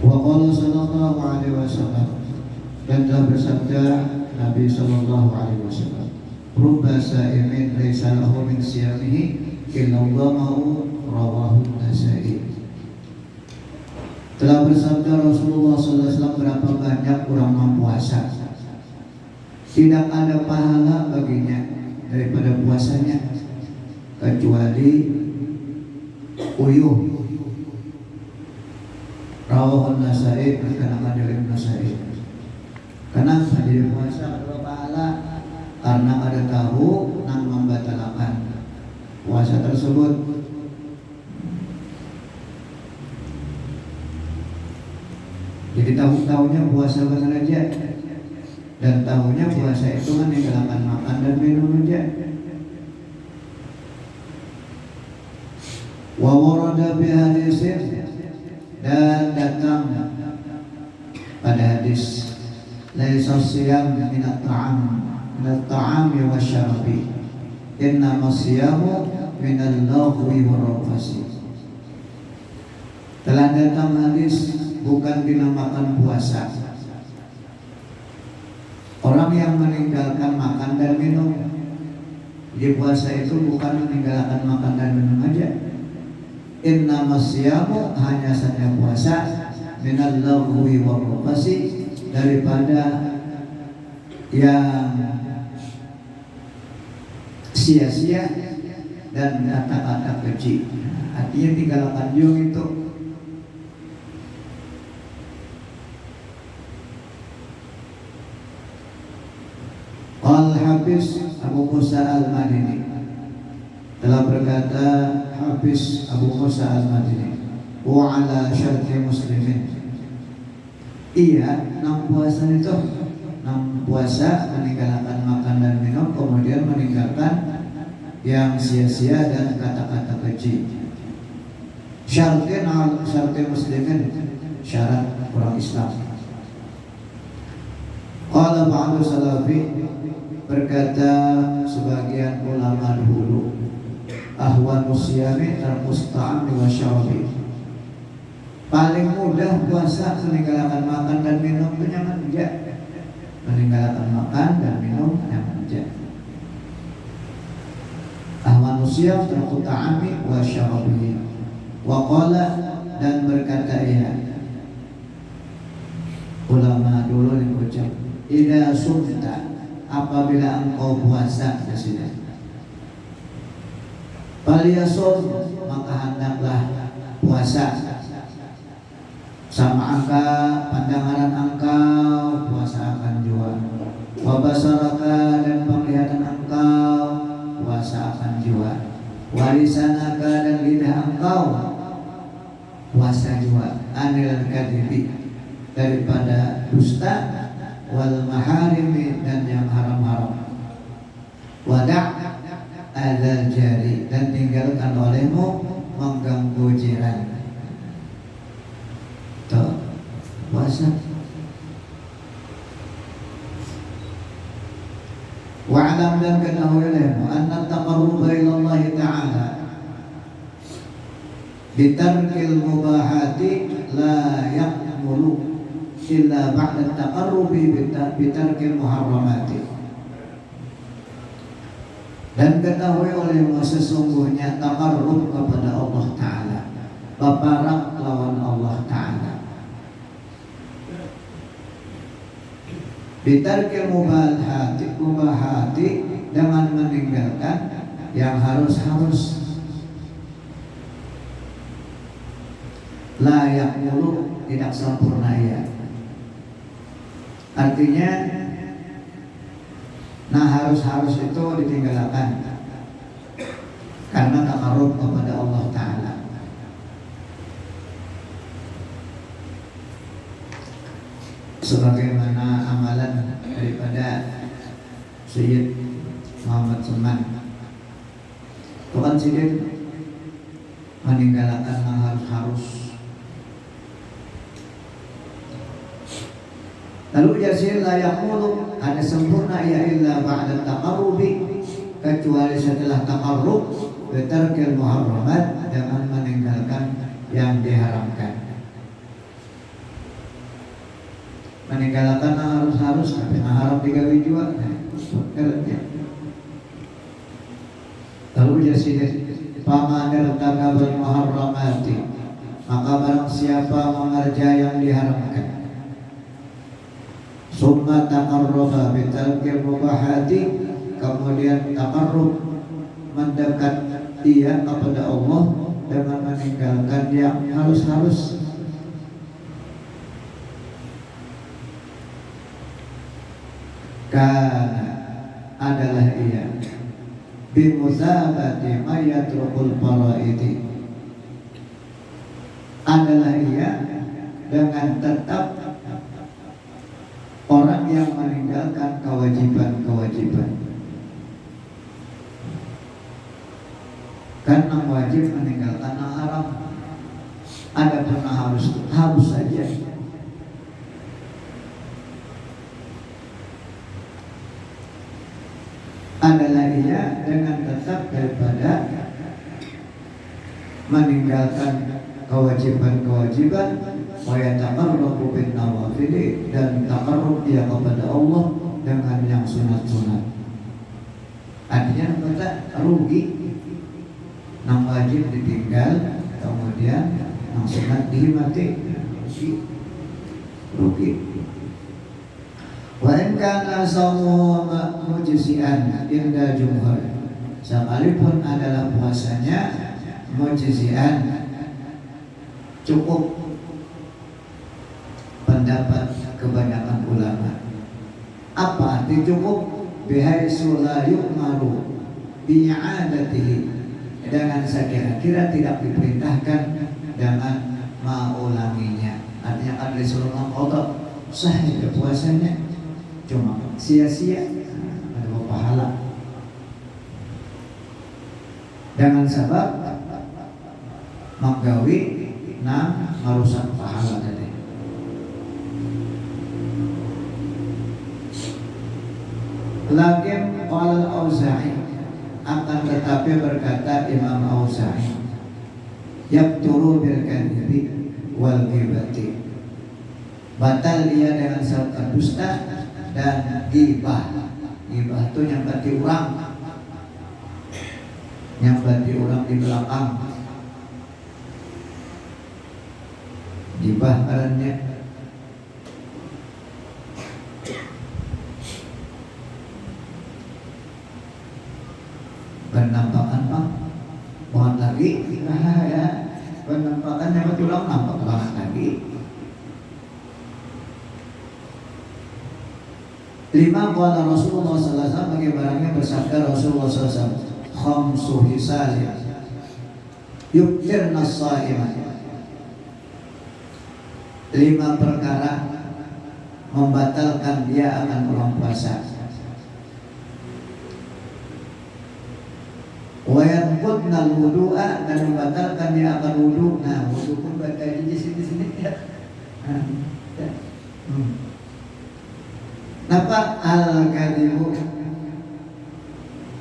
Waqala sallallahu alaihi wasallam, dan telah bersabda Nabi sallallahu alaihi wasallam, rubba sa'imin laisa lahu min siyamihi illa dhama'u, rawahu Nasa'i. Telah bersabda Rasulullah sallallahu alaihi wasallam, berapa banyak orang mempuasa, tidak ada pahala baginya daripada puasanya kecuali uyuh. Rawahu Nasa'i, karena ada Nasa'i. Kenapa jadi puasa kalau pahala? Karena ada tahu yang membatalkan puasa tersebut. Jadi tahunya puasa benar aja, dan tahunya puasa itu meninggalkan makan dan minum aja. Wa warada bi hadisin, dan datang pada hadis laisa siyam minat ta'ami wa syarabi, innama siyamu minal laghwi wa rafasi. Telah datang hadis bukan dinamakan puasa orang yang meninggalkan makan dan minum. Di puasa itu bukan meninggalkan makan dan minum aja. Innama siyamu, hanya saja puasa, minal laghwi wa rafasi, daripada yang sia-sia dan kata-kata keji. Artinya tinggalkan jauh itu. Al-Hafiz Abu Musa Al-Madini telah berkata, Hafiz Abu Musa Al-Madini, wa ala syarti muslimin, iya, enam puasa itu, enam puasa meninggalkan makan dan minum, kemudian meninggalkan yang sia-sia dan kata-kata keji. Syarti muslimin, syarat orang Islam. Qala ba'du salafi, berkata sebagian ulama dahulu, ahwanu siyami al-musta'am wa syarabi, paling mudah puasa meninggalkan makan dan minum itu nyaman aja. Meninggalkan makan dan minum nyaman aja. Ahwanu siyam al-musta'ami wa syarabi. Wa qala, dan berkata ya ulama dulu yang ucap, idza sumta, apabila engkau puasa di sini, Paliyasum, maka hendaklah puasa sama angka pandangan engkau puasa akan jua, wa basaraka dan penglihatan engkau puasa akan jua, wa lisanaka dan lidah engkau puasa jua, anil kadibi daripada dusta, wal maharimi dan yang haram-haram, wada' adzal jari dan tinggalkan olehmu mengganggu jiran. Tuh, puasa. Wa'lam dan ketahuilah anna taqarruba ila Allah Ta'ala bitarkil mubahati la yaqmulu illa ba'da taqarrubi bitarkil muharramati. Dan ketahui olehmu sesungguhnya taqarrub kepada Allah Ta'ala, paparak lawan Allah Ta'ala, bitarkil mubahati dengan meninggalkan yang harus layak mulu tidak sempurna ya. Artinya harus itu ditinggalkan karena taqarrub kepada Allah Ta'ala. Sebagaimana amalan daripada Sayyid Muhammad Suman, Tuhan Sidin meninggalkan yang harus. Lalu jasir la yaqulu ada sempurna ya illa ba'da taqarrubi, kecuali setelah taqarrub, bitarkil muharramat dengan meninggalkan yang diharamkan. Meninggalkan yang harus tapi yang haram digawe juga. Lalu jasir pamanir tagabal muharramati, maka barang siapa mengerja yang diharamkan, summa taqarraba bitarkil mubahati, kemudian taqarrub mendekat ia kepada Allah dengan meninggalkan yang harus. Karena adalah ia bimusabati mayatrukul faraidi, adalah ia dengan tetap orang yang meninggalkan kewajiban. Karena wajib meninggalkan yang haram. Ada pernah harus saja. Adalah ia dengan tetap daripada meninggalkan kewajiban wa yataqarrabu bin nawafil, dan taqarrub dia kepada Allah dengan yang sunat-sunat. Artinya kita rugi nang wajib ditinggal, kemudian nang sunat dihimati, rugi. Wa in kana sawmu mujzi'an inda jumhur, sekalipun adalah puasanya mujzi'an, cukup pendapat kebanyakan ulama. Apa arti cukup? Bihaitsu la yu'maru bi'adatihi, dengan sekira-kira tidak diperintahkan dengan mengulanginya. Artinya kan disuruh mengkodok sah ya puasanya, cuma sia-sia, ada pahala dengan sebab menggawi merusak pahala tadi. Lakin qala al-Auza'i, akan tetapi berkata Imam Auza'i, yabturu bil kadhibi wal ghibati, batal dia dengan sabda dusta dan ghibah. Ghibah itu nyambati orang di belakang. Ghibah karena penampakan Pak, mohon lagi ya, penampakan belum nampak banget lagi. 5 qala Rasulullah sallallahu alaihi wasallam, bagi barangnya bersabda Rasulullah sallallahu alaihi wasallam, khamsu hisali yuktirna as-saima. 5 perkara membatalkan dia akan pulang puasa. Wa yanqudna al-wudu'a, dan membatalkan dia akan wudu. Nah, wudu pun batal di sini ya. Napa al-kadibu?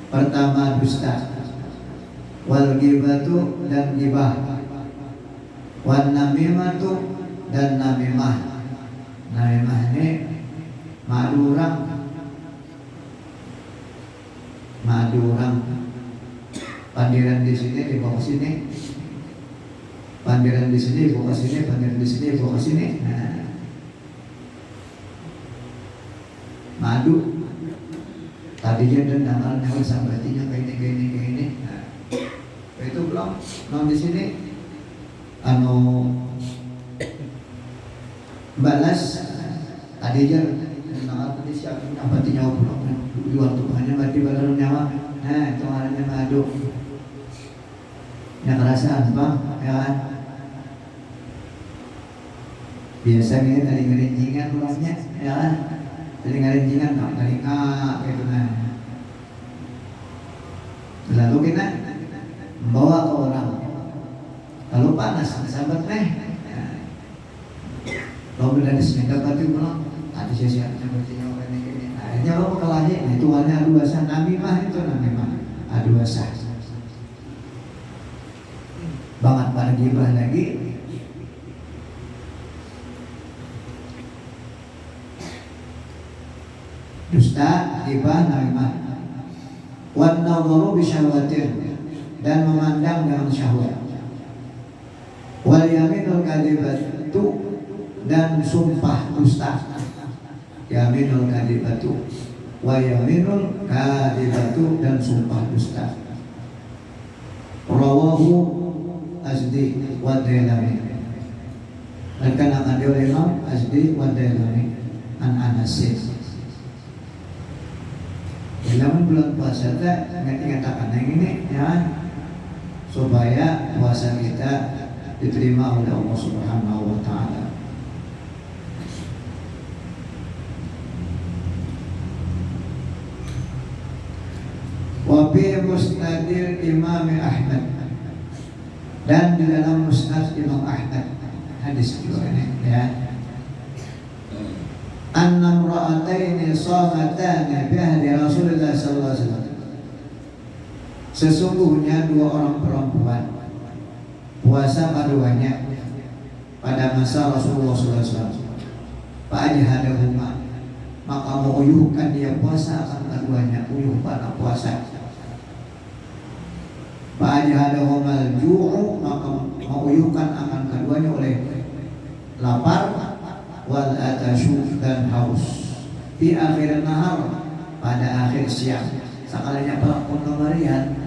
Pertama dusta, wal ghibatu dan ghibah, wan namimatu dan namimah. Namimah ini madu orang, pandiran di sini dibawa ke sini, pandiran di sini dibawa ke sini, pandiran di sini dibawa ke sini. Nah, madu tadinya dendangan nyawa sambatinya kayak ini. Nah, itu belum non di sini balas tadinya dendangan tadi siapa sambatinya belum di waktu hanya mati balas nyawa. Nah, itu arahnya madu. Yang kerasaan bang, ya kan? Biasanya dari ngerincingan orangnya, ya kan? Dari ngerincingan, dari gitu kan. Lalu kita membawa ke orang. Kalau panas, sahabat kalau udah di sini dapat itu belum? Tadi saya siapnya berarti nyawa ini. Akhirnya lo kelahnya, itu warna adu basah. Namimah itu namimah, adu basah. Banget pada gibah lagi. Dusta, gibah, namimah. Wan nadharu bi syahwatin, dan memandang dengan syahwat. Wal yaminul kadhibatu, dan sumpah dusta. Yaminul kadhibatu wa yaminul kadhibatu, dan sumpah dusta. Rawahu Azdi wa Dailami, dan akan oleh Imam Azdi wa Dailami an Anasin. Dalam bulan puasa kita ngatakan yang ini ya, supaya puasa kita diterima oleh Allah Subhanahu wa taala. Wa fi musnadil Imam Ahmad, dan di dalam musnad Imam Ahmad hadis juga ini ya, anna imra'ataini shamatani bi ahdi Rasulullah sallallahu alaihi wasallam, sesungguhnya 2 orang perempuan puasa keduanya pada masa Rasulullah sallallahu alaihi wasallam. Fa'ajhadahuma, maka menguyuhkan dia puasa akan keduanya, uyuh pada puasa. Fa'ajhadahuma al-ju'u, maka menguyuhkan akan keduanya oleh lapar, wal atashu, dan haus. Di akhir nahar, pada akhir siang, sekalinya para pengkamarian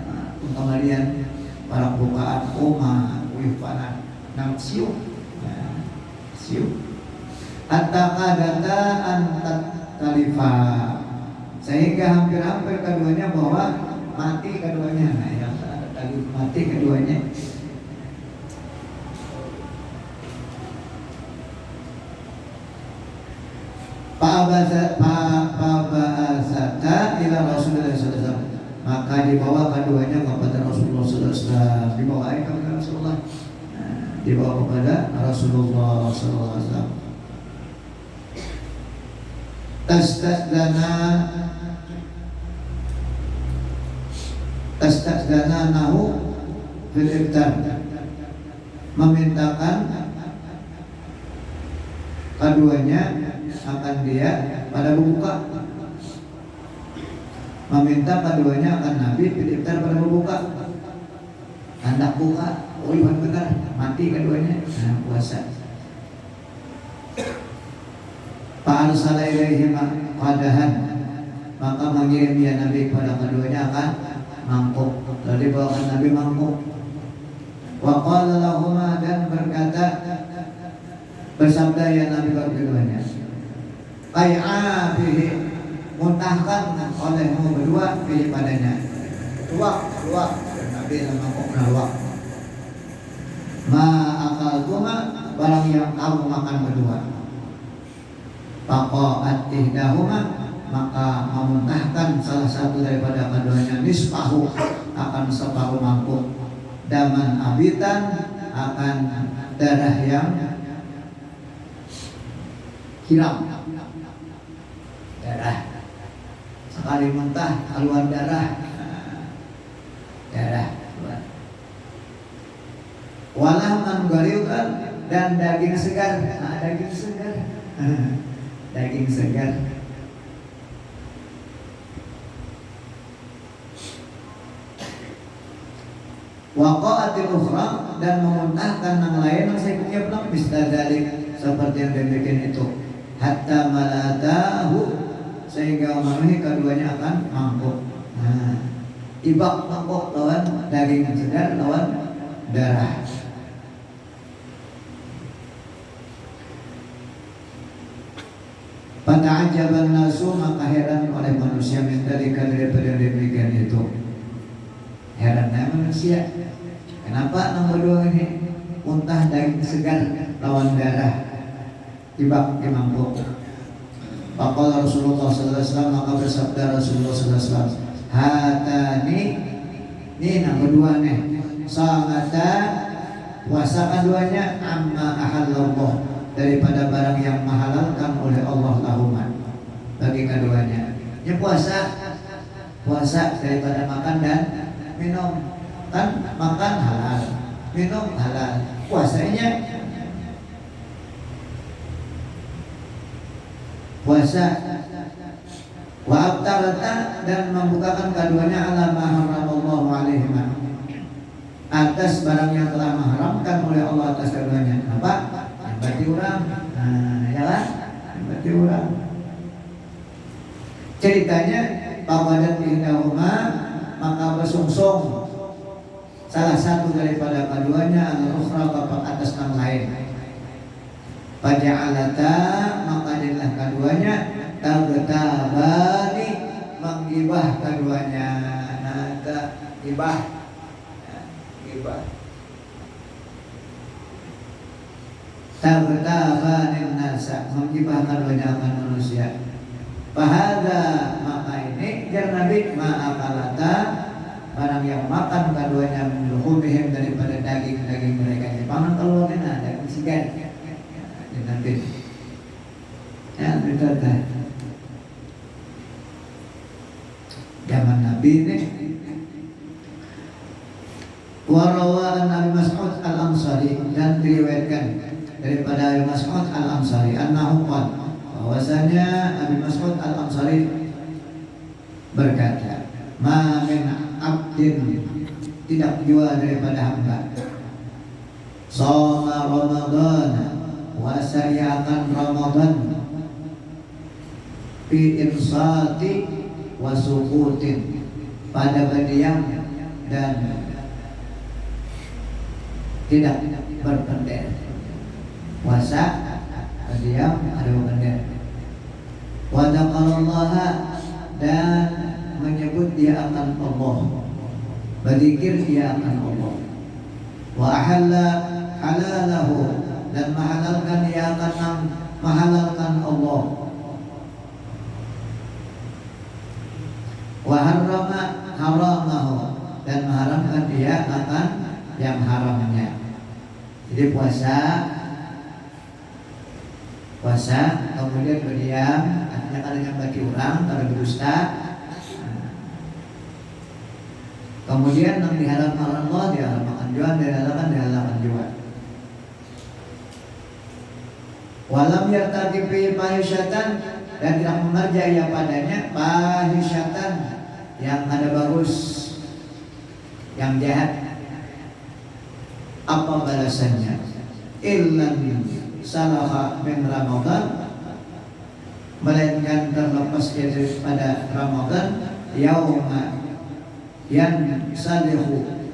para bukaan koma uyuh panas nam siu at-taqadata antat talifa, sehingga hampir-hampir keduanya bahwa mati keduanya. Nah, yang tadi mati keduanya. Fa'abasata ila Rasulullah sallallahu alaihi wasallam, maka dibawa keduanya kepada Rasulullah sallallahu alaihi wasallam. Dibawa kepada Rasulullah, dibawa kepada Rasulullah sallallahu alaihi wasallam. Tastadana nahu fil iftar, memintakan keduanya akan dia pada berbuka, meminta keduanya akan Nabi fil iftar pada berbuka. Hendak buka, benar mati keduanya, nah, puasa. Fa'arsala ilaihim qadahan, maka mengirim ya Nabi kepada keduanya akan mangkuk. Lalu dibawakan Nabi mangkuk. Wa qala lahuma, dan berkata Bersabda ya Nabi keduanya, Qai'abihi, muntahkan olehmu berdua pilih padanya. Luak, Nabi mangkok luak. Ma akal tuma, barang yang kamu makan berdua. Faqa'at ihdahuma, maka memuntahkan salah satu daripada keduanya, nisfahu, akan separuh mangkuk. Daman abitan, akan darah yang hilang. Darah sekali muntah keluar darah keluar. Walahman gariukan, dan daging segar. Daging segar. Waqa'atil ukhra, dan memuntahkan yang lain yang saya punya belum bisa dalik seperti yang demikian itu. Hatta malatahu, sehingga memenuhi keduanya akan mangkuk. Ibak mangkuk lawan daging segar lawan darah. Fata'ajaban nasu, maka heran oleh manusia min dalika, daripada demikian itu. Herannya manusia, kenapa nomor dua ini muntah daging segar lawan darah, ibak di mangkuk. Faqala Rasulullah sallallahu alaihi wasallam, maka bersabda Rasulullah sallallahu alaihi wasallam, hatani, ini nomor dua nih, sangata, puasa keduanya, amma ahallallah, daripada barang yang menghalalkan oleh Allah lahuma, bagi keduanya. Ya puasa daripada makan dan minum. Kan makan halal, minum halal, puasanya puasa. Wa abtarata, dan membukakan keduanya ala ma haramallahu alaihim, atas barang yang telah mengharamkan oleh Allah atas keduanya. Apa? Yang berarti orang. Ya kan? Yang berarti orang. Ceritanya pabadan ihdahuma, maka bersungsung salah satu daripada keduanya al-ukhra, bapak atas yang lain. Faja'alata, maka jadilah keduanya tabtabani, menggibah keduanya. Gibah. Tabtabani nasa, menggibah keduanya akan manusia. Fahada, maka ini jar Nabi, ma'akalata, barang yang makan keduanya luhumihim, daripada daging mereka. Pangan keluarnya daging segar. Nanti ya berkata zaman Nabi ini. Warawa Nabi Mas'ud Al-Ansari, dan diriwayatkan daripada Abi Mas'ud Al-Ansari annahu qala, bahwasanya Abi Mas'ud Al-Ansari berkata, ma min abdin, tidak jua daripada hamba, shoma Ramadan, puasa akan Ramadan, fi insati wa sukutin, pada berdiam dan tidak berpendek. Puasa berdiam ada berpendek. Wa dzakarallaha, dan menyebut dia akan Allah, berzikir dia akan Allah. Wa ahalla halalahu, dan menghalalkan dia akan menghalalkan Allah. Wa harrama haramahu, dan mengharamkan dia akan yang haramnya. Jadi puasa kemudian berdiam, artinya kalau yang bagi orang, kalau berdusta. Kemudian yang diharamkan Allah diharamkan juga, dihalalkan juga. Walam yartakibi fahisyatan, dan tidak mengerjai padanya fahisyatan, yang ada bagus, yang jahat. Apa balasannya? Illan salaha min Ramadan, melainkan terlepas daripada Ramadan, yauma yang salihu,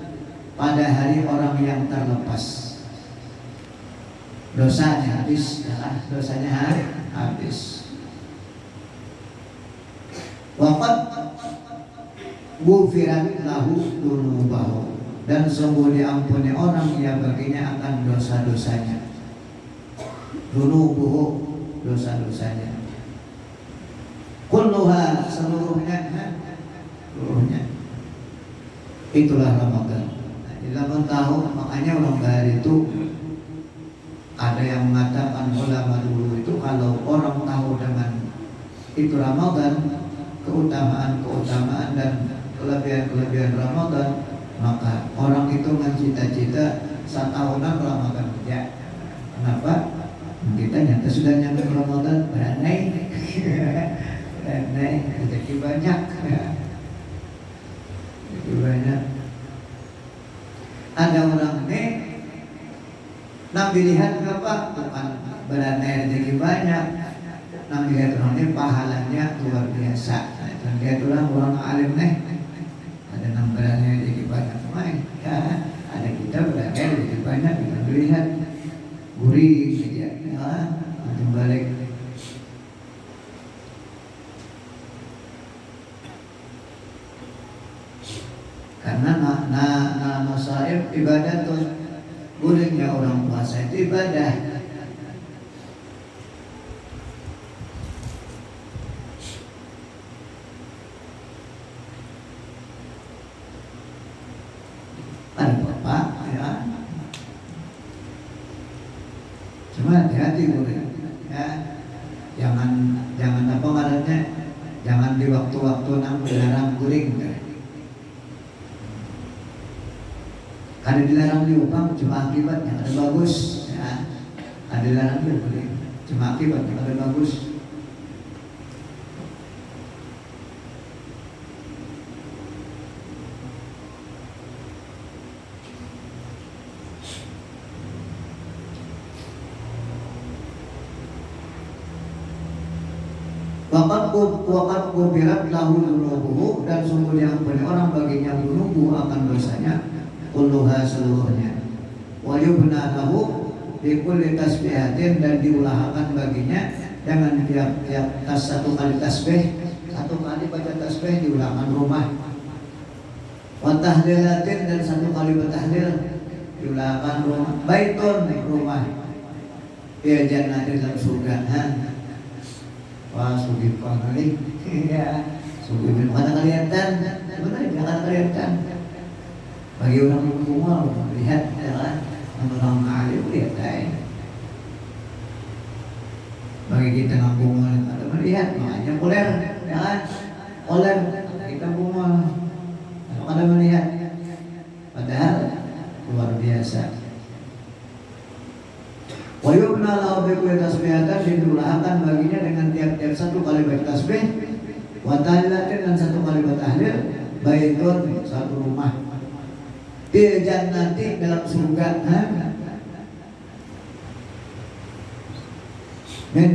pada hari orang yang terlepas. dosanya habis, ya, dosanya habis. Waqad gufirat lahu dunubahu, dan sungguh diampuni orang yang baginya akan dosa-dosanya. Dunubuhu, dosa-dosanya. Kulluha, seluruhnya. Itulah Ramadan. Di 8 tahun, makanya ulang tahun itu ada yang mengatakan ulama dulu itu kalau orang tahu dengan itu Ramadan, keutamaan dan kelebihan Ramadan, maka orang itu mencita-cita setahunan Ramadan kerja. Kenapa? Kita nyata sudah nyampe Ramadan, beranai, rezeki banyak. Banyak. Ada orang ini nak dilihat apa? Bukan beranai rezeki banyak. Nak dilihat orang ini pahalanya luar biasa. Dan dia orang alim nih. Ada yang beranai rezeki banyak main. Ya, ada kita beranai rezeki banyak kita dilihat gurih saja. Ya, balik. Karena masaib ibadah tuh gurihnya orang puasa itu ibadah. Ada bapak ya, cuma hati-hati gurih ya, jangan apa ngarannya, jangan di waktu-waktu nang dilarang guring kan. Ada dilarang diupang cuma akibatnya ada bagus ya. Ada dilarang diupang cuma akibatnya ada bagus. Waqad gufirat lahu dunubuhu, dan sungguh diampuni orang baginya dunubu akan dosanya. Kulluha, seluruhnya. Wa yubna lahu bi kulli tasbihatin, dan diulahkan baginya dengan tiap satu kali tasbih, satu kali baca tasbih diulahkan rumah. Wa tahlilatin, dan satu kali bertahlil diulahkan rumah. Baitun, rumah. Ya jannatin, dalam surga. Wah, sugih kali. Ya, sugih mana kelihatan? Benar, jangan kelihatan. Bagi orang umum melihat ya kan, orang alim lihat aja. Bagi kita ngomong ada melihat, makanya kuler ya kan, kuler kita ngomong ada melihat, padahal luar biasa. Wa yubna lahu bi kulli tasbihatan, diulahkan baginya dengan tiap-tiap satu kali baca tasbih, wa tahlilatin, dan satu kali bertahlil, baitun, satu rumah. Di jannati, dalam surga, min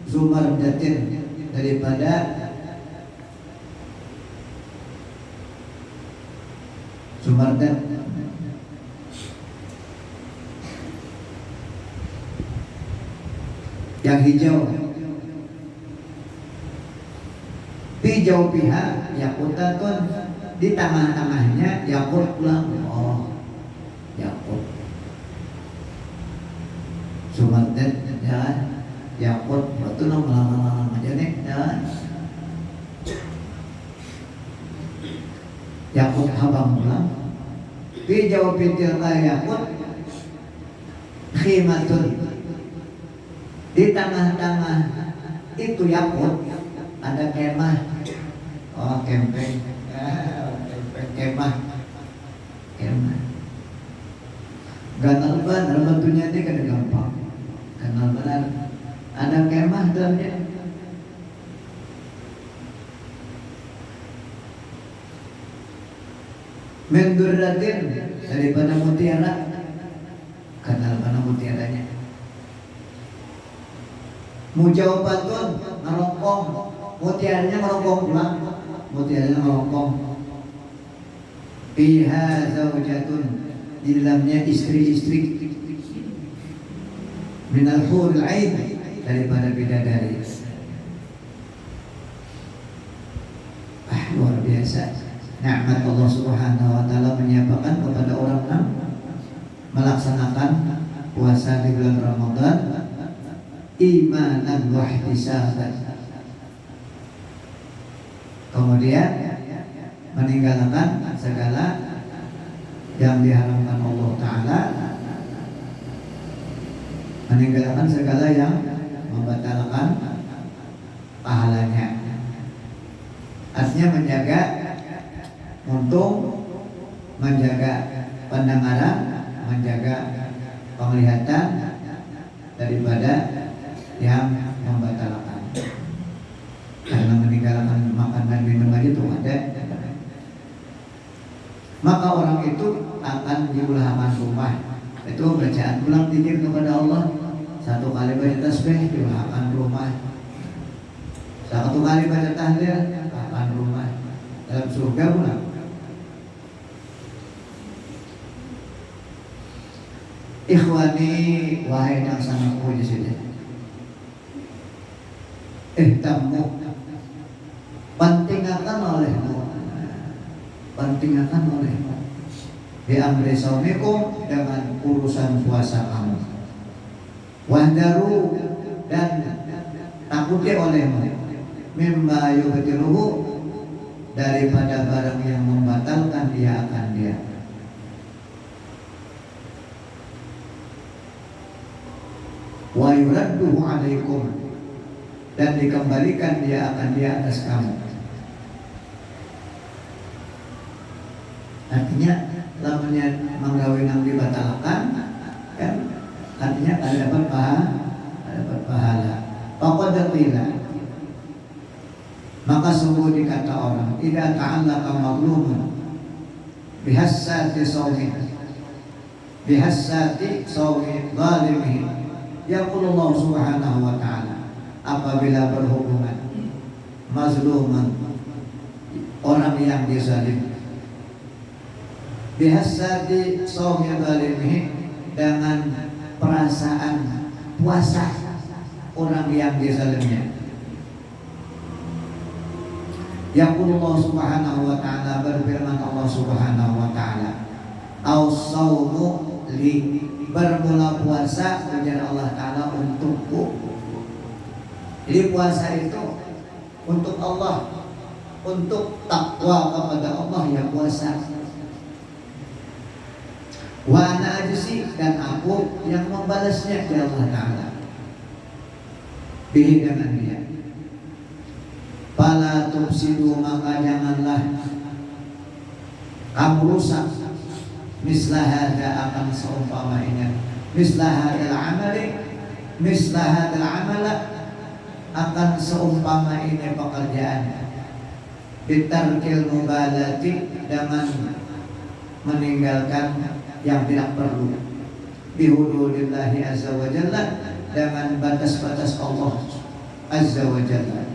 sumardatin, daripada sumardat, yang hijau. Hijau pihak yakutatun, di tengah-tengahnya yakut pulang. Oh, yakut sumardat ya, yakut waktu lama-lama aja nih ya, yakut habang pulang. Hijau pitil yakut khimatun, di tengah-tengah itu yakut ada kemah. Oh, camping, kemah. Ganal benar bentuknya ini kan gampang. Ganal benar ada kemah dalamnya. Menduratin, daripada mutiara. Ganal mana mutiaranya. Mujawbatun, ngerongkong, mutiaranya ngerongkong pulang. Mutiaranya ngerongkong. Fiha zaujatun, di dalamnya istri-istri. minal huril ain, daripada bidadari. Luar biasa nikmat Allah Subhanahu wa taala menyiapkan kepada orang yang melaksanakan puasa di bulan Ramadan imanan wa ihtisaban, kemudian meninggalkan segala yang diharamkan Allah taala, meninggalkan segala yang membatalkan pahalanya. Artinya menjaga untung, menjaga pendengaran, menjaga penglihatan daripada yang membatalkan. Karena meninggalkan makan dan minum aja itu ada, maka orang itu akan diulahkan rumah. Itu bacaan pulang zikir kepada Allah, satu kali baca tasbih diulahkan rumah, satu kali baca tahlil akan rumah dalam surga pula. Ikhwani, wahai yang sangat puji saja, tamu pentingkan olehmu, pentingkan olehmu di amri saumikum, dengan urusan puasa kamu. Wahdaru, dan takuti olehmu mimma yubtiluhu, daripada barang yang membatalkan dia akan dia. Wa yuradduhu alaikum, dan dikembalikan dia akan dia atas kamu. Artinya lamanya menggawe yang dibatalkan kan, artinya ada dapat pahala. Faqad qila, maka sungguh dikata orang, idza ta'allaqa maglumun bihassati sawmi, bihassati sawmi zalimihi, yaqulullah subhanahu wa ta'ala, apabila berhubungan mazluman, orang yang dizalim, bihassati sawmi zalimihi, dengan perasaan puasa orang yang dizalimnya. Yaqulullah subhanahu wa ta'ala, berfirman Allah subhanahu wa ta'ala, aus-sawmu li, bermula puasa ujar Allah ta'ala untukku. Jadi puasa itu untuk Allah, untuk takwa kepada Allah ya puasa. Wa ana ajzi, dan aku yang membalasnya ya Allah ta'ala, bihi, dengan dia. Fala tufsidu, maka janganlah kamu rusak, mislah hada, akan seumpama ini, mislah hadal amali, mislah hadal amala, akan seumpama ini pekerjaan, bitarkil mubalati, dengan meninggalkan yang tidak perlu, bihududillahi azza wa jalla, dengan batas-batas Allah azza wa jalla.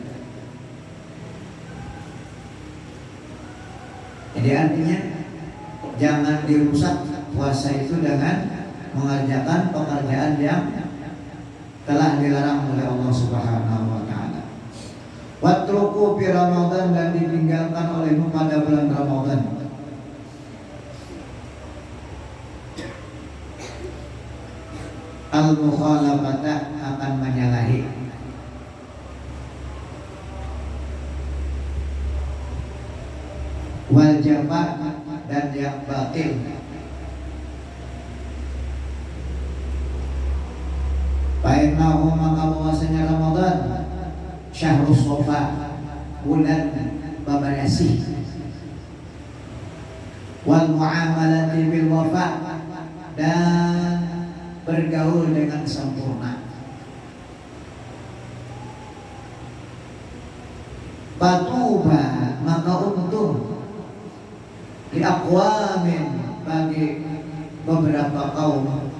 Jadi artinya jangan dirusak puasa itu dengan mengerjakan pekerjaan yang telah dilarang oleh Allah Subhanahu wa ta'ala. Watruku fi Ramadan, dan ditinggalkan olehmu pada bulan Ramadan. Al-mukhalafata, akan menyalahi. Wal jafa, dan yang batil. Fa'innahu, maka bahwasanya Ramadan syahrus sofa, bulan babanasih. Wal muamalati bil wafa, dan bergaul dengan sempurna. Fatuba, maka untung di aqwamin, bagi beberapa kaum,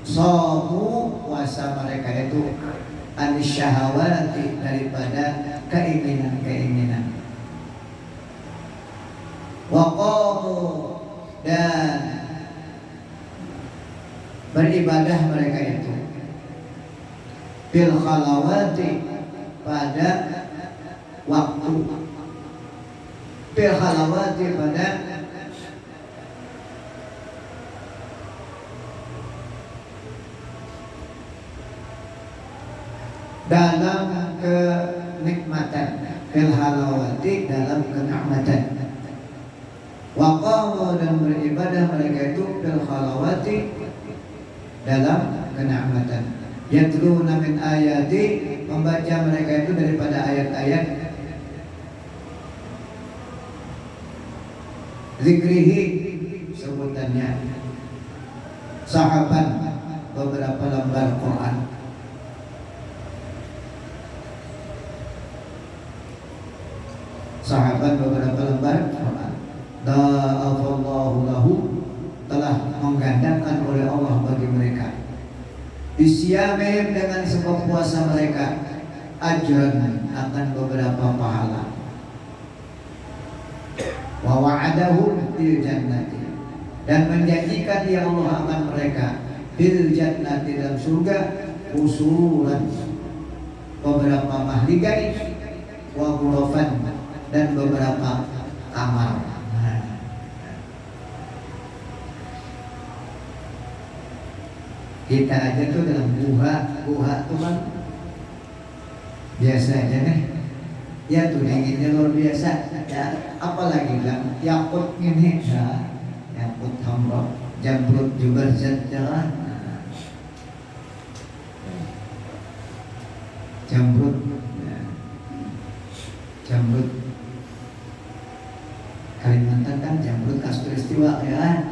shamu, puasa mereka itu anisyahawati, daripada keinginan-keinginan, waqamu, dan beribadah mereka itu bil khalawati pada waktu, bil khalawati pada dalam kenikmatan, bil halawati dalam kenikmatan. Wa qamu dan beribadah mereka itu bil khalawati dalam kenikmatan. Yatluna min ayati, membaca mereka itu daripada ayat-ayat zikrihi, sebutannya sahabat beberapa lembar Quran. Sahabat beberapa lembar Quran. Da'afallahu lahu, telah menggandakan oleh Allah bagi mereka. Bisyamihim, dengan sebab puasa mereka, ajran, akan beberapa pahala. Wa wa'adahum bil jannati, dan menjanjikan ya Allah akan mereka bil jannati, dalam surga, usulan, beberapa mahligai, wa ghurafan, dan beberapa kamar. Kita aja tuh dalam guha tuh kan biasa aja nih. Ya tuh dinginnya luar biasa. Ya, apalagi kan yakut ini ya, yakut hamra, jamrut jubarzat jalan. Jamrut, ya. Jamrut Kalimantan kan jamrut katulistiwa ya,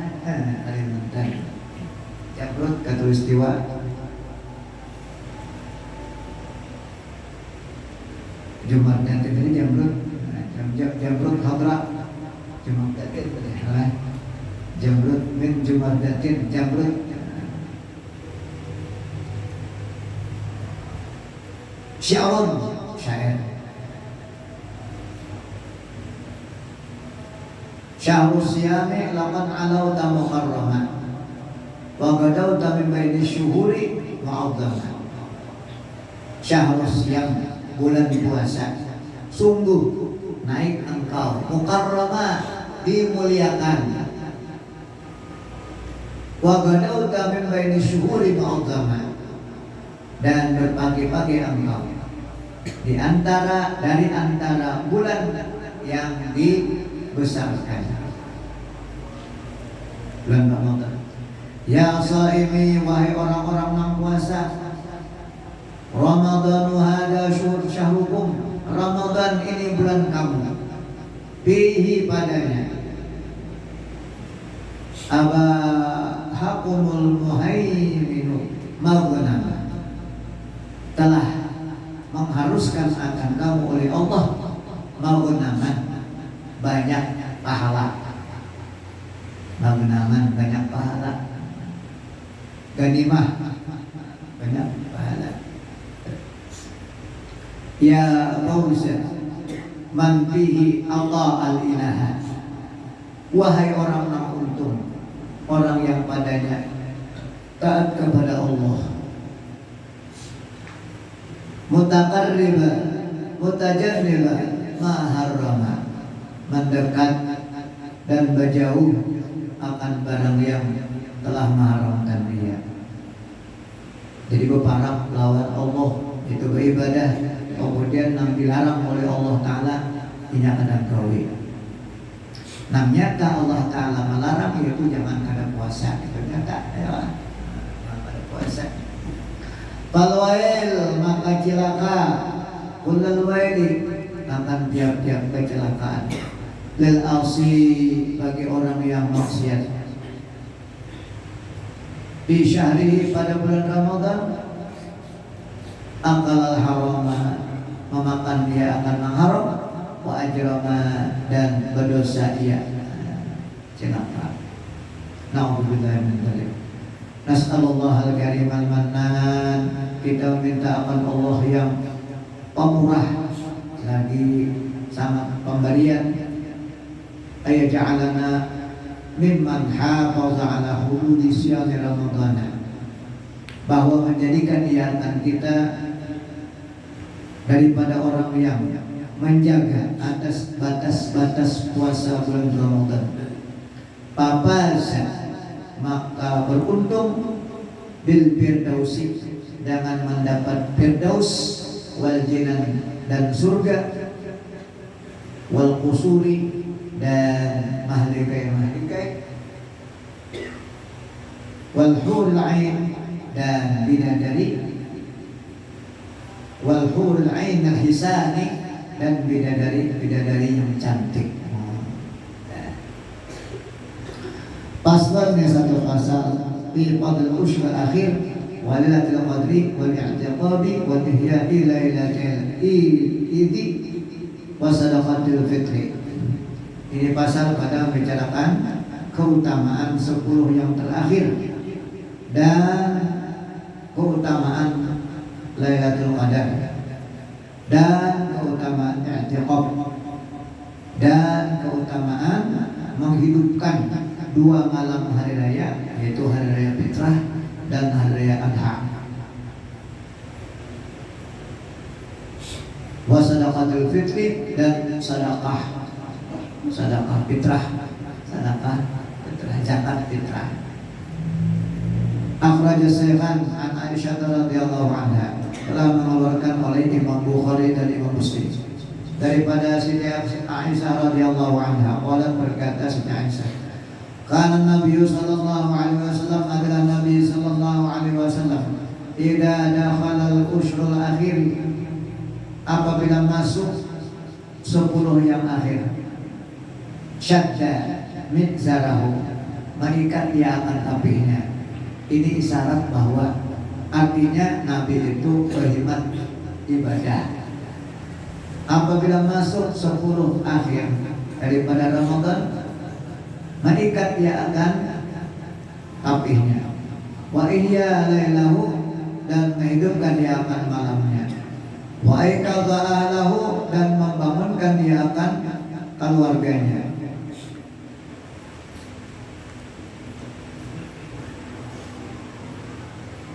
Kalimantan. Jamrut katulistiwa. Jumardatin ini jamrut, jamrut hadra, jumardatin, jamrut min jumardatin, jamrut. Syairun, syair. Syahrul siyami laman alauta muharraman wa gadauta min baini syuhuri mu'adzama. Syahrul siyam, bulan puasa, sungguh naik engkau, mukarrama, dimuliakan, wa gadauta min baini syuhuri mu'adzama, dan berpagi-pagi engkau dari antara bulan yang dibesarkan. Bulan Ramadan. Ya saimi, wahai orang-orang yang puasa, Ramadanu hada syahrukum, Ramadan ini bulan kamu, bihi padanya, abahakumul muhaiminu maghnama, telah mengharuskan akan kamu oleh Allah maghnaman, banyak pahala. Maghnaman, banyak pahala. Ganimah, banyak pahala. Ya fawza man bihi Allah al-ilaha, wahai orang yang untung, orang yang padanya taat kepada Allah, mutaqarriba mutajanniba ma harrama, mendekat dan berjauh akan barang yang telah mengharamkan dia. Jadi berparak lawan Allah itu beribadah, kemudian yang dilarang oleh Allah Ta'ala tidak ada kawin. Namanya Allah Ta'ala melarang yaitu jangan ada puasa, itu nyata ya, jangan ada puasa. Falwail, maka cilaka, kullal waili, akan tiap-tiap kecelakaan, lil asi, bagi orang yang maksiat, di syahri, pada bulan Ramadan, akal al-harama, memakan dia akan mengharam, wa ajrama, dan berdosa ia celaka. Na'udzubillah min dzalik. Nas'alullah al-karim al-mannan, kita minta akan Allah yang pemurah lagi sangat pemberian, ayaj'alana mimman hafaza ala hududi siyami Ramadhan, bahwa menjadikan niatan kita daripada orang yang menjaga atas batas-batas puasa bulan Ramadan. Papasa, maka beruntung bil firdausi, dengan mendapat firdaus, wal jinan, dan surga, wal qusuri, dan mahlikai, wal hurul ain, dan bidadari, wal hurul ain al hisani, dan bidadari yang cantik. Pasalnya satu pasal fi fadl ushr akhir wa lailatul qadri wal i'tiqabi wa ihya'i lailatul idi wa sadaqatul fitri. Ini pasal pada membicarakan keutamaan 10 yang terakhir dan keutamaan Lailatul Qadar dan keutamaan i'tiqab dan keutamaan menghidupkan 2 malam hari raya, yaitu hari raya Fitrah dan hari raya Adha. Wa sadaqatul fitri, dan sedekah fitrah, zakat fitrah. Akhraja Shaykhan an Aisyah radhiyallahu anha, telah mengeluarkan oleh Imam Bukhari dan Imam Muslim daripada Siti Aisyah radhiyallahu anha, qalat, berkata Siti Aisyah, kana Nabi sallallahu alaihi wasallam, adalah Nabi sallallahu alaihi wasallam, idza dakhala al-ushrul akhir, apabila masuk 10 yang akhir, syadda mizarahu, mengikat dia akan tapihnya. Ini isyarat bahwa artinya Nabi itu berhemat ibadah. Apabila masuk 10 akhir daripada Ramadan, mengikat dia akan tapihnya. Wa ihya lailahu, dan menghidupkan dia akan malamnya. Wa aikadha ahlahu, dan membangunkan dia akan keluarganya.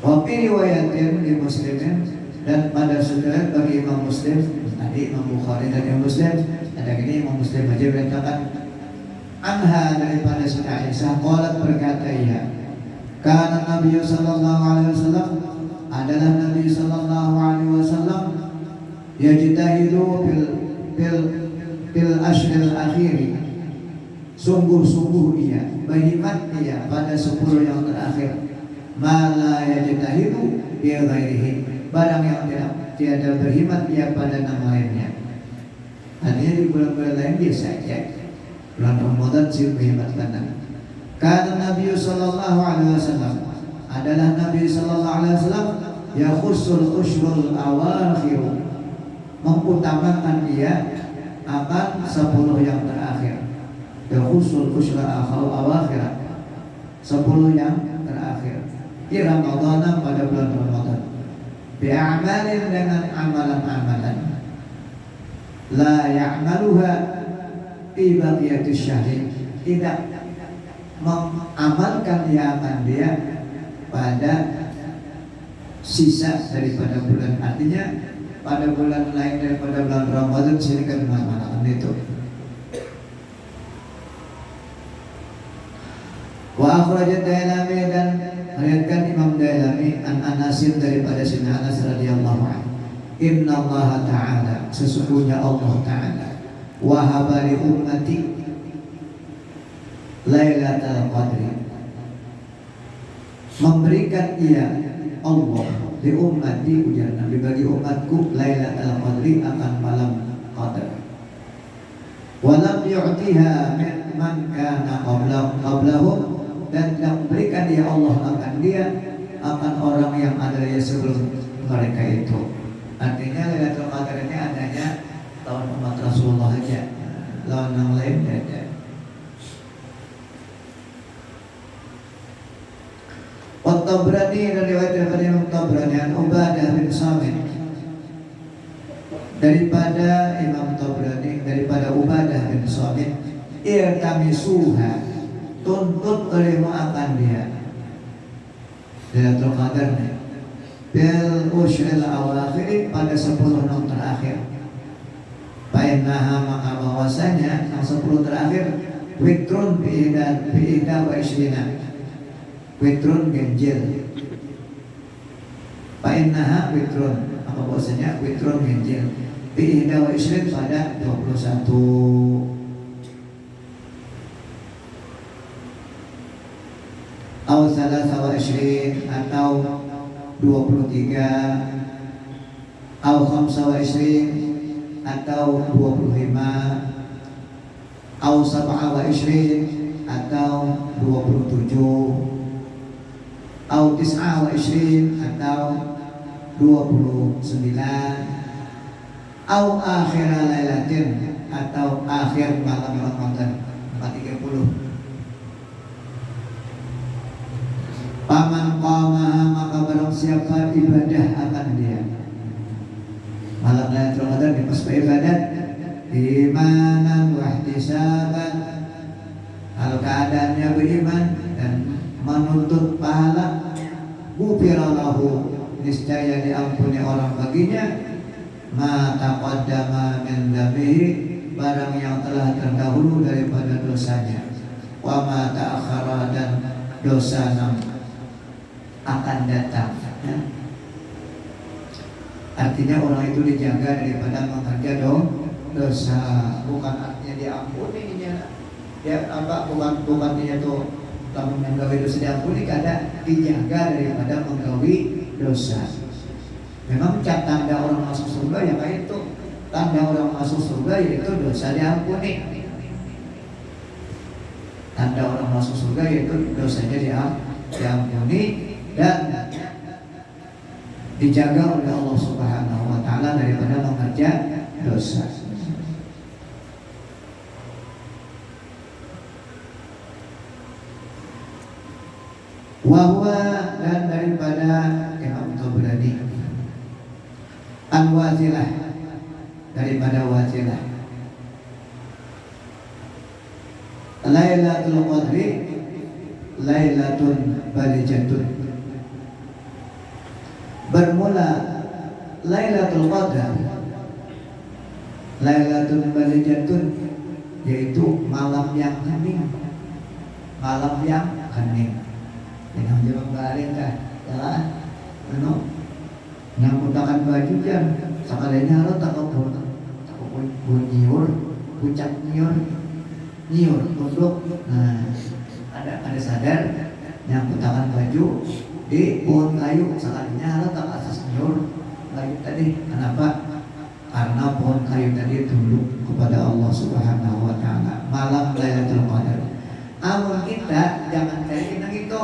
Wa fi riwayatin li Muslimin, dan pada sudut bagi Imam Muslim, tadi Imam Bukhari dan Imam Muslim, ada gini Imam Muslim aja berkatakan anha, daripada Siti Aisyah, qalat, berkata ia, kana Nabi sallallahu alaihi wasallam, adalah Nabi sallallahu alaihi wasallam, yajtahidu fil ashril akhir, sungguh-sungguh ia, berhimmat ia pada 10 yang terakhir, mala yajtahidu bi ghairihi, barang yang tiada berhimmat ia pada nama lainnya. Artinya di bulan-bulan lain biasa saja, bulan Ramadan sih berhimmat karena karena Nabi sallallahu alaihi wasallam, adalah Nabi sallallahu alaihi wasallam, yakhusul ushrul awakhir, mengutamakan dia akan 10 yang terakhir. Yakhusul ushrul awakhir, 10 yang terakhir di Ramadan, pada bulan Ramadan, bi'amalin, dengan amalan-amalan, la ya'maluha fi baqiyatis syahri, tidak mengamalkan akan dia pada sisa daripada bulan. Artinya pada bulan lain daripada bulan Ramadan sini kan mengamalkan itu. Wa akhrajat Dailami, dan meriwayatkan Imam Dailami an Anasin, daripada Sayyidina Anas radhiyallahu anhu, inna Allah ta'ala, sesungguhnya Allah ta'ala, wahaba li ummati Lailatul Qadri, memberikan ia Allah li ummati, ujar Nabi, bagi umatku, Lailatul Qadri, akan malam Qadar. Walam yu'tiha man kana qablahum, dan yang memberikan dia Allah akan dia akan orang yang ada ya sebelum mereka itu. Artinya Lailatul Qadar ini adanya tahun umat Rasulullah aja, lawan yang lain tidak ada. At-Tabrani, dan riwayat daripada Imam Tabrani an Ubadah bin Samit, daripada Imam Tabrani, daripada Ubadah bin Samit, irtamisuha, tuntut olehmu akan dia Lailatul Qadar, bil ushril awakhir, pada 10 tahun terakhir. Fa'innaha, maka bahwasanya yang 10 terakhir witrun bi'ida wa ishrina, witrun ganjil. Fa'innaha witrun, maka bahwasanya witrun ganjil bi'ida wa ishrin, pada 21. Au salasa wa ishrin, atau 23. Au khamsa wa ishrin, atau 25. Au sab'a wa ishrin, atau 27. Au tis'a wa ishrin, atau 29. Au akhir lailatin, atau akhir malam Ramadan 30. Paman qamaha, maka barang siapa ibadah akan dia malam Lailatul Qadar, di pas ibadat imanan wa ihtisaban, hal keadaannya beriman dan menuntut pahala, ghufira lahu, niscaya diampuni orang baginya, ma taqaddama min dhanbihi, barang yang telah terdahulu daripada dosanya, wa ma ta'akhkhara, dan dosa yang akan datang, ya. Artinya orang itu dijaga daripada mengerjakan dosa, bukan artinya diampuni, ya apa, bukan dia tuh kamu menggawi dosa diampuni, kada dijaga daripada menggawi dosa. Memang tanda orang masuk surga ya kayak itu, tanda orang masuk surga yaitu dosa diampuni. Tanda orang masuk surga yaitu dosanya diampuni dan dijaga oleh Allah Subhanahu wa Ta'ala daripada mengerjakan dosa. Wahwa, dan daripada Imam Tabrani, An-Wazilah, daripada Wazilah, Lailatul Qadri Lailatun Balijatun, bermula Lailatul Qadar, Lailatul Balijatun, yaitu malam yang hening, malam yang hening. Yang jawab balik kah? Ya, yang menggunakan baju jam sekalinya harus takut nyiur, puncak nyiur, untuk. Nah, ada sadar yang menggunakan baju di pohon kayu sekalinya harus tak asas nyiur kayu tadi. Kenapa? Karena pohon kayu tadi tunduk kepada Allah Subhanahu wa Ta'ala. Malam Lailatul Qadar. Amun kita jangan cari yang itu.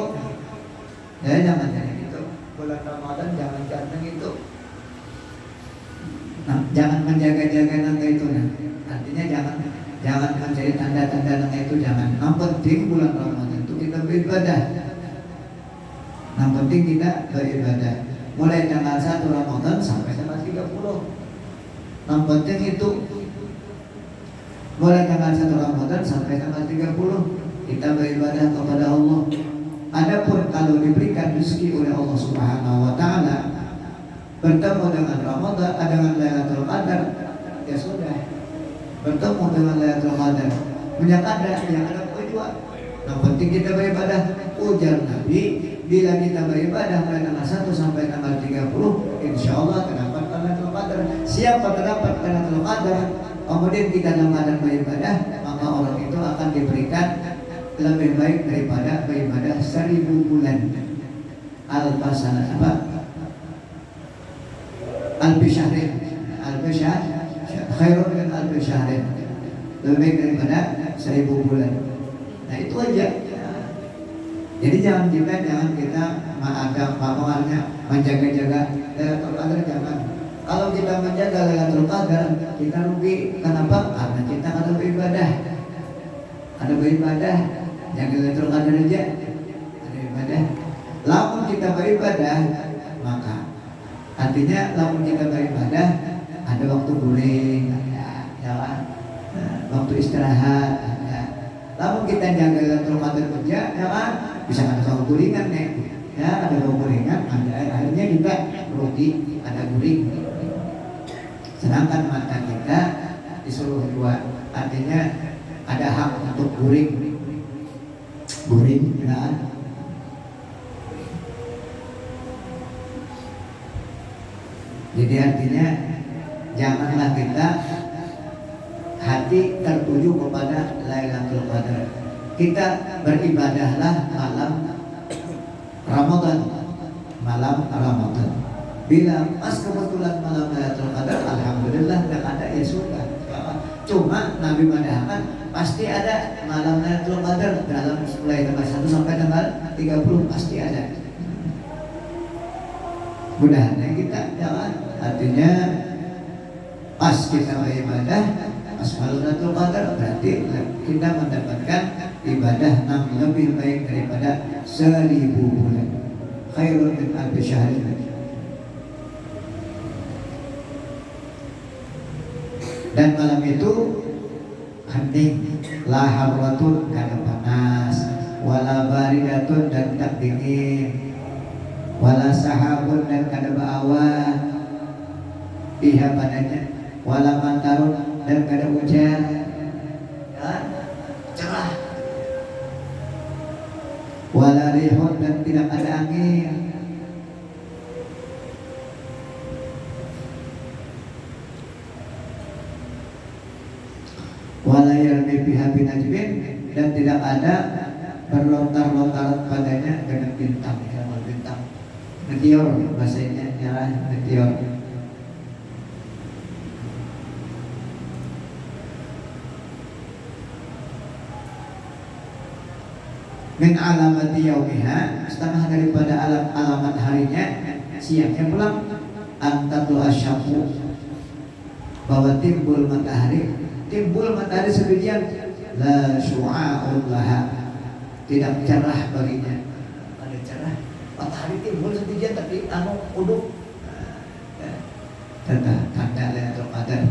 Ya, jangan cari itu. Bulan Ramadan jangan cari itu. Nah, jangan menjaga-jaga nang itu. Nah. Artinya jangan mencari tanda-tanda nang itu, jangan. Yang penting bulan Ramadan itu kita beribadah. Yang penting kita beribadah. Mulai tanggal 1 Ramadan sampai tanggal 30. Yang penting itu mulai tanggal 1 Ramadan sampai tanggal 30 kita beribadah kepada Allah. Adapun kalau diberikan rezeki oleh Allah Subhanahu wa Ta'ala bertemu dengan Ramadan, dengan Lailatul Qadar, ya sudah. Bertemu dengan Lailatul Qadar, punya kadar yang ada tujuan. Yang penting kita beribadah. Ujar Nabi, bila kita beribadah mulai tanggal 1 sampai tanggal 30, insya Allah terdapat Lailatul Qadar. Siapa terdapat Lailatul Qadar, kemudian kita dalam keadaan beribadah, maka orang itu akan diberikan lebih baik daripada beribadah 1000 bulan. Al-Basana apa? Al-Bishahrin, khairun min al-Bishahrin, lebih baik daripada 1000 bulan. Nah itu aja. Jadi jangan kita menjaga-jaga Lailatul Qadar, jangan. Kalau kita menjaga Lailatul Qadar, kita rugi. Kenapa? Karena kita ada beribadah. Ada beribadah, jaga Lailatul Qadar aja. Ada ibadah. Lamun kita beribadah, maka artinya lamun kita beribadah ada waktu guling, waktu istirahat, lamun kita jaga Lailatul Qadar kerja, bisa ada gulingan nih, ada gulingan, akhirnya kita roti ada guring. Sedangkan mata kita disuruh dua, artinya ada hak untuk guring ya. Jadi artinya janganlah kita hati tertuju kepada Lailatul Qadar. Kita beribadahlah malam Ramadan. Bila pas kebetulan malam Lailatul Qadar, alhamdulillah yang ada ya sudah. Cuma Nabi mengatakan pasti ada malam Lailatul Qadar dalam mulai tanggal 1 sampai tanggal 30 pasti ada. Mudah-mudahan kita jangan, artinya pas kita beribadah pas malam Lailatul Qadar berarti kita mendapatkan ibadah yang lebih baik daripada 1000 bulan. Khairun min alfi syahrin. Dan malam itu hening, la harratun, kada panas, wala baridatun dan tak dingin, wala sahabun dan kada baawan, biha padanya, wala mantarun dan kada hujan, ya, cerah, wala rihun dan tidak ada angin. Walayarmi biha binajmin dan tidak ada berlontar-lontar padanya dengan bintang, dengan bintang meteor bahasanya, ya, meteor. Min alamati yaumiha, setengah daripada alamat harinya, siangnya pulang antatu asyamsu, bahwa timbul matahari sebagian la syu'a'un laha, tidak cerah baginya. Ada cerah matahari timbul sebagian tapi uduk, tanda Lailatul Qadar.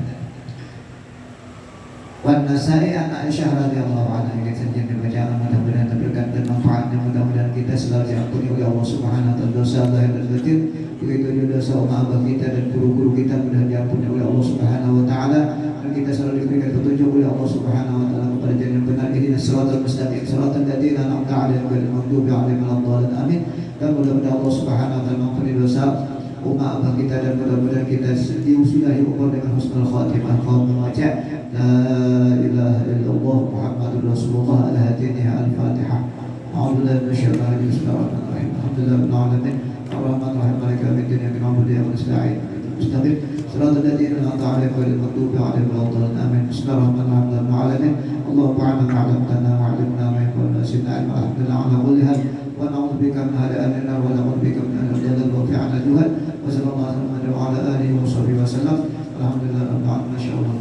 Wan Nasai an Aisyah radhiyallahu anha, ini saja bacaan, mudah-mudahan terberkat dan manfaatnya, mudah-mudahan kita selalu diampuni oleh Allah Subhanahu wa taala dosa zahir dan batin, begitu juga dosa abah kita dan guru-guru kita mudah diampuni oleh Allah Subhanahu wa taala, dan kita selalu diberikan petunjuk oleh Allah Subhanahu wa taala kepada jalan yang benar. Ihdinas siratal mustaqim, siratal ladzina an'amta 'alaihim ghairil maghdubi 'alaihim waladdallin. Amin. Dan mudah-mudahan Allah Subhanahu wa taala mengampuni dosa umat abah kita, dan mudah-mudahan kita diusilahi umur dengan husnul khatimah. Qul membaca la ilaha illallah Muhammadur Rasulullah al-Hatiyah al-Fatihah. A'udzubillahi minasyaitonir rajim. Bismillahirrahmanirrahim. Alhamdulillahil alamin. Ar-Rahmanir Rahim. Maliki yaumiddin. Iyyaka na'budu wa iyyaka nasta'in. Mustaqim siratal ladzina an'amta 'alaihim ghairil maghdubi 'alaihim waladdallin. Amin. Bismillahirrahmanirrahim. Alamin. Allahumma 'allamna 'allamtana wa 'allimna zidna 'ilma. Alhamdulillah ala kulli hal. Wa na'udzu bika min hada'in nar wa na'udzu bika min al-dhalal wa fi'al juhal. Wa sallallahu alaihi wa ala alihi wa sahbihi wa sallam. Alhamdulillah rabbil alamin. Masyaallah.